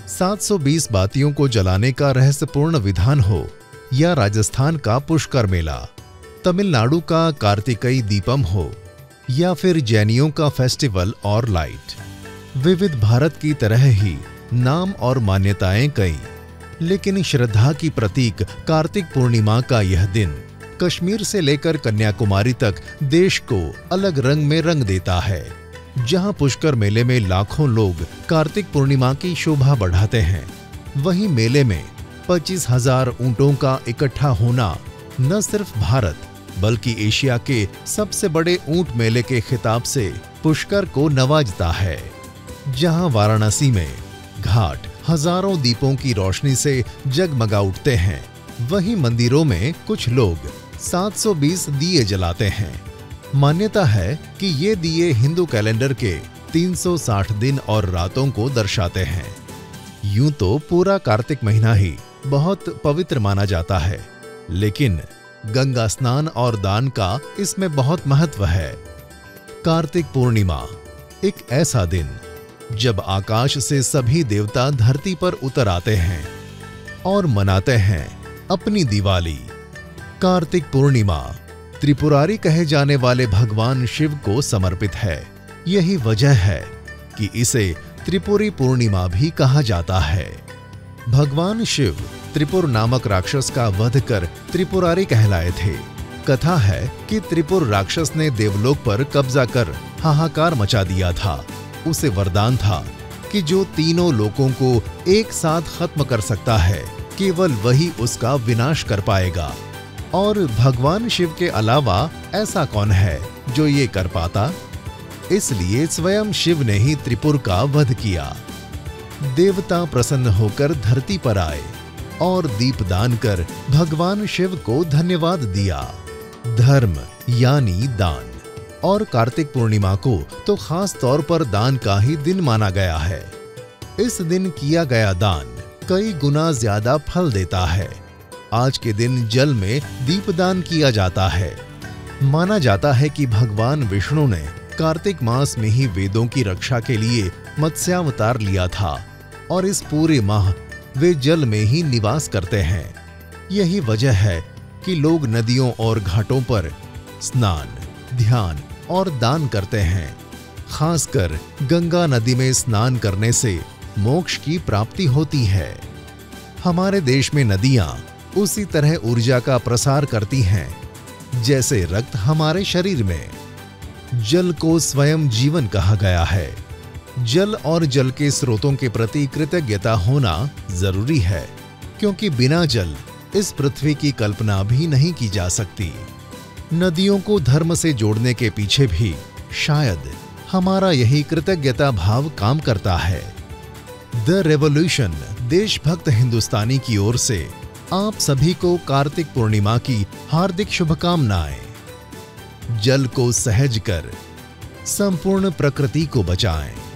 720 बातियों को जलाने का रहस्यपूर्ण विधान हो, या राजस्थान का पुष्कर मेला, तमिलनाडु का कार्तिकई दीपम हो, या फिर जैनियों का फेस्टिवल और लाइट, विविध भारत की तरह ही नाम और मान्यताएं कई, लेकिन श्रद्धा की प्रतीक कार्तिक पूर्णिमा का यह दिन कश्मीर से लेकर कन्याकुमारी तक देश को अलग रंग में रंग देता है। जहां पुष्कर मेले में लाखों लोग कार्तिक पूर्णिमा की शोभा बढ़ाते हैं, वहीं मेले में 25,000 ऊंटों का इकट्ठा होना न सिर्फ भारत बल्कि एशिया के सबसे बड़े ऊंट मेले के खिताब से पुष्कर को नवाजता है। जहां वाराणसी में घाट हजारों दीपों की रोशनी से जगमगा उठते हैं, वहीं मंदिरों में कुछ लोग 720 दिए जलाते हैं। मान्यता है कि ये दिए हिंदू कैलेंडर के 360 दिन और रातों को दर्शाते हैं। यूं तो पूरा कार्तिक महीना ही बहुत पवित्र माना जाता है, लेकिन गंगा स्नान और दान का इसमें बहुत महत्व है। कार्तिक पूर्णिमा एक ऐसा दिन जब आकाश से सभी देवता धरती पर उतर आते हैं और मनाते हैं अपनी दिवाली। कार्तिक पूर्णिमा त्रिपुरारी कहे जाने वाले भगवान शिव को समर्पित है। यही वजह है कि इसे त्रिपुरी पूर्णिमा भी कहा जाता है। भगवान शिव त्रिपुर नामक राक्षस का वध कर त्रिपुरारी कहलाए थे। कथा है कि त्रिपुर राक्षस ने देवलोक पर कब्जा कर हाहाकार मचा दिया था। उसे वरदान था कि जो तीनों लोकों को एक साथ खत्म कर सकता है, केवल वही उसका विनाश कर पाएगा। और भगवान शिव के अलावा ऐसा कौन है जो ये कर पाता? इसलिए स्वयं शिव ने ही त्रिपुर का वध किया। देवता प्रसन्न होकर धरती पर आए और दीपदान कर भगवान शिव को धन्यवाद दिया। धर्म यानी दान, और कार्तिक पूर्णिमा को तो खास तौर पर दान का ही दिन माना गया है। इस दिन किया गया दान कई गुना ज्यादा फल देता है। आज के दिन जल में दीपदान किया जाता है। माना जाता है कि भगवान विष्णु ने कार्तिक मास में ही वेदों की रक्षा के लिए मत्स्यावतार लिया था और इस पूरे माह वे जल में ही निवास करते हैं। यही वजह है कि लोग नदियों और घाटों पर स्नान, ध्यान और दान करते हैं। खासकर गंगा नदी में स्नान करने से मोक्ष की प्राप्ति होती है। हमारे देश में नदियां उसी तरह ऊर्जा का प्रसार करती हैं जैसे रक्त हमारे शरीर में। जल को स्वयं जीवन कहा गया है। जल और जल के स्रोतों के प्रति कृतज्ञता होना जरूरी है, क्योंकि बिना जल इस पृथ्वी की कल्पना भी नहीं की जा सकती। नदियों को धर्म से जोड़ने के पीछे भी शायद हमारा यही कृतज्ञता भाव काम करता है। द रेवोल्यूशन देशभक्त हिंदुस्तानी की ओर से आप सभी को कार्तिक पूर्णिमा की हार्दिक शुभकामनाएं। जल को सहज कर संपूर्ण प्रकृति को बचाएं।